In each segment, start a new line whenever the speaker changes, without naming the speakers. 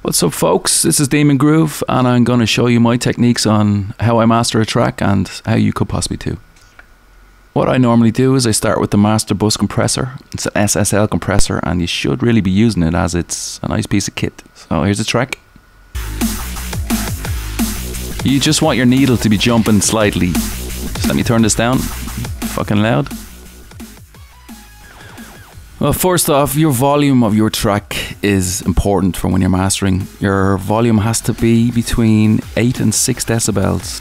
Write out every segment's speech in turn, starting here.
What's up, folks? This is Demon Groove, and I'm going to show you my techniques on how I master a track and how you could possibly too. What I normally do is I start with the master bus compressor. It's an SSL compressor, and you should really be using it as it's a nice piece of kit. So here's the track. You just want your needle to be jumping slightly. Just let me turn this down. Fucking loud. Well, first off, your volume of your track is important for when you're mastering. Your volume has to be between 8 and 6 decibels.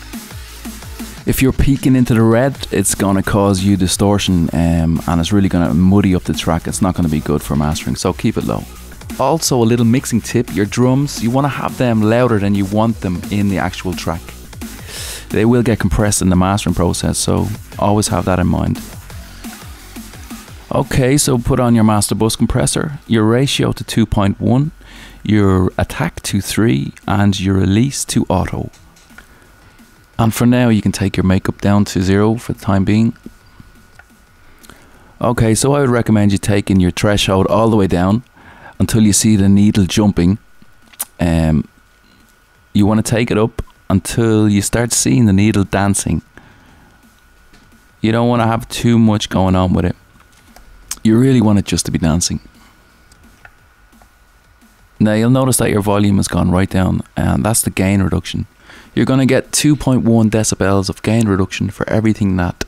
If you're peaking into the red, it's going to cause you distortion and it's really going to muddy up the track. It's not going to be good for mastering, so keep it low. Also, a little mixing tip, your drums, you want to have them louder than you want them in the actual track. They will get compressed in the mastering process, so always have that in mind. Okay, so put on your master bus compressor, your ratio to 2.1, your attack to 3, and your release to auto. And for now, you can take your makeup down to 0 for the time being. Okay, so I would recommend you taking your threshold all the way down until you see the needle jumping. You want to take it up until you start seeing the needle dancing. You don't want to have too much going on with it. You really want it just to be dancing. Now you'll notice that your volume has gone right down, and that's the gain reduction. You're going to get 2.1 decibels of gain reduction for everything that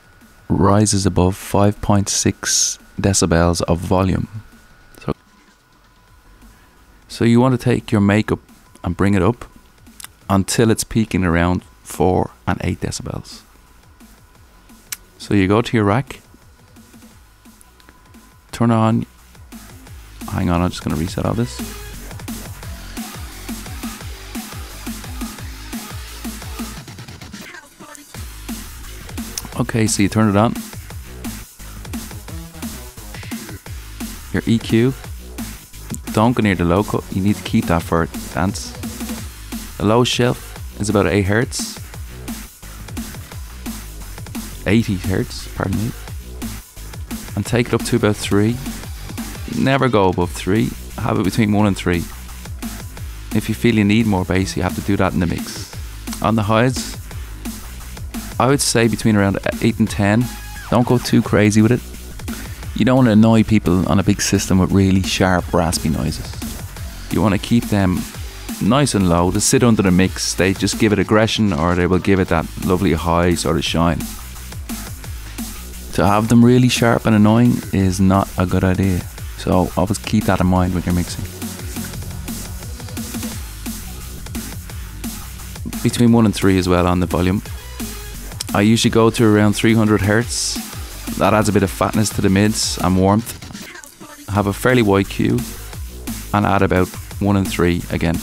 rises above 5.6 decibels of volume. So you want to take your makeup and bring it up until it's peaking around 4 and 8 decibels. So you go to your rack, turn on, hang on, I'm just going to reset all this. Okay, so you turn it on. Your EQ, don't go near the low cut, you need to keep that for dance. The low shelf is about 8 Hz. 80 Hz, pardon me. And take it up to about 3. Never go above 3. Have it between 1 and 3. If you feel you need more bass, you have to do that in the mix. On the highs, I would say between around 8 and 10. Don't go too crazy with it. You don't want to annoy people on a big system with really sharp, raspy noises. You want to keep them nice and low. To sit under the mix, they just give it aggression, or they will give it that lovely high sort of shine. To have them really sharp and annoying is not a good idea. So always keep that in mind when you're mixing. Between 1 and 3 as well on the volume. I usually go to around 300 Hz. That adds a bit of fatness to the mids and warmth. Have a fairly wide Q and add about 1 and 3 again.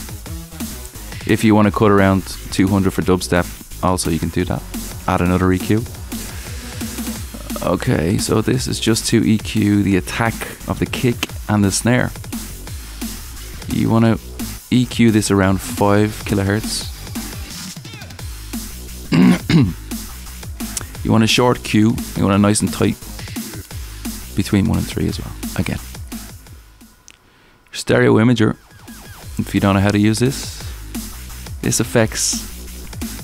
If you want to cut around 200 for dubstep, also you can do that. Add another EQ. Okay, so this is just to EQ the attack of the kick and the snare. You want to EQ this around 5 kilohertz. You want a short Q, you want a nice and tight between 1 and 3 as well, again. Your stereo imager, if you don't know how to use this affects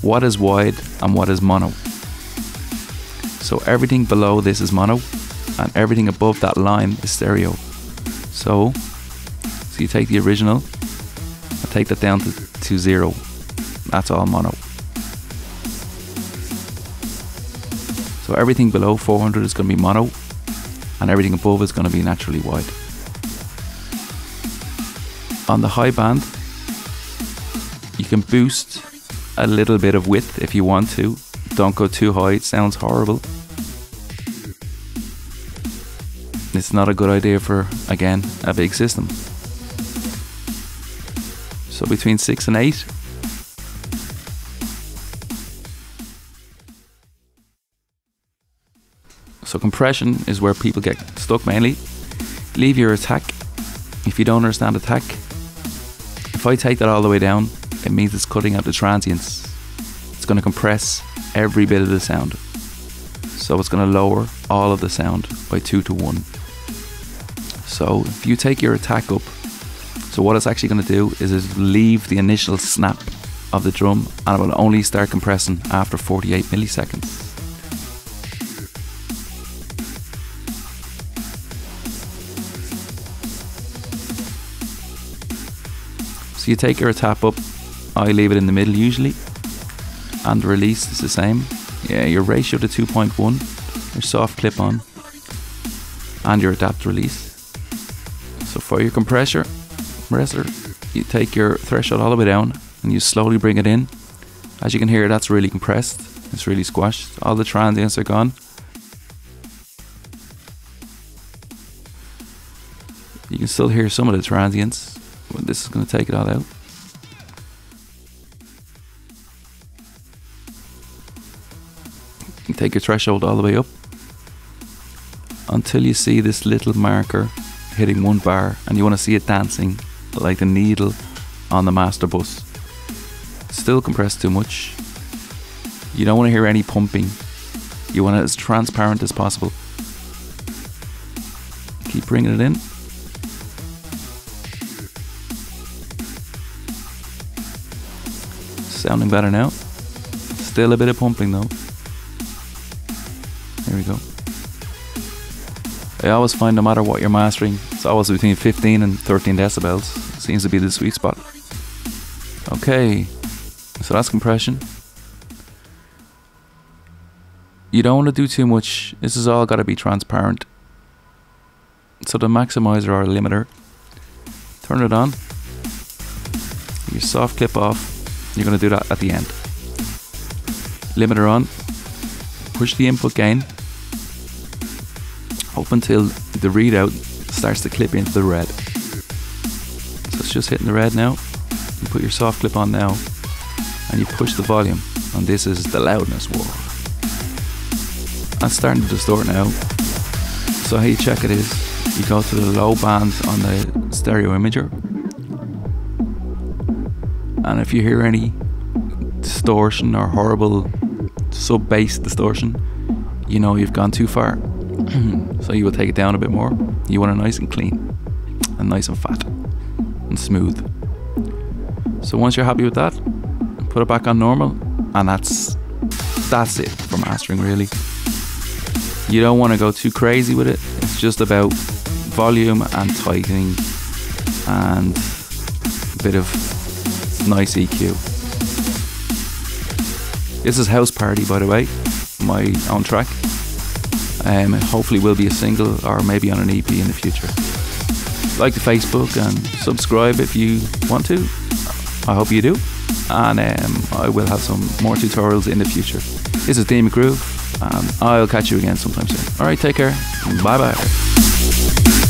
what is wide and what is mono. So everything below this is mono, and everything above that line is stereo. So you take the original and take that down to 0. That's all mono. So everything below 400 is going to be mono, and everything above is going to be naturally wide. On the high band, you can boost a little bit of width if you want to. Don't go too high, it sounds horrible. It's not a good idea for, again, a big system. So between 6 and 8. So compression is where people get stuck mainly. Leave your attack. If you don't understand attack, if I take that all the way down, it means it's cutting out the transients. It's going to compress every bit of the sound. So it's going to lower all of the sound by 2 to 1. So if you take your attack up So what it's actually going to do is it leave the initial snap of the drum, and it will only start compressing after 48 milliseconds. So you take your tap up, I leave it in the middle usually, and the release is the same. Yeah, your ratio to 2.1, your soft clip on, and your adapt release. So for your compressor, you take your threshold all the way down and you slowly bring it in. As you can hear, that's really compressed, it's really squashed, all the transients are gone. You can still hear some of the transients, but this is going to take it all out. You take your threshold all the way up until you see this little marker hitting 1 bar, and you want to see it dancing like the needle on the master bus. Still compressed too much. You don't want to hear any pumping. You want it as transparent as possible. Keep bringing it in. Sounding better now. Still a bit of pumping though. There we go. I always find no matter what you're mastering, it's always between 15 and 13 decibels. Seems to be the sweet spot. Okay, so that's compression. You don't want to do too much. This is all got to be transparent. So the maximizer or limiter, turn it on. Your soft clip off. You're going to do that at the end. Limiter on. Push the input gain up until the readout starts to clip into the red. So it's just hitting the red now. You put your soft clip on now and you push the volume, and this is the loudness war. That's starting to distort now. So how you check it is you go to the low band on the stereo imager, and if you hear any distortion or horrible sub-bass distortion, you know you've gone too far. So you will take it down a bit more. You want it nice and clean and nice and fat and smooth. So once you're happy with that, put it back on normal, and that's it for mastering really. You don't want to go too crazy with it. It's just about volume and tightening and a bit of nice EQ. This is House Party, by the way, my own track. Hopefully will be a single or maybe on an EP in the future. Like the Facebook and subscribe if you want to. I hope you do. And I will have some more tutorials in the future. This is Dean McGroove, and I'll catch you again sometime soon. Alright, take care. Bye bye.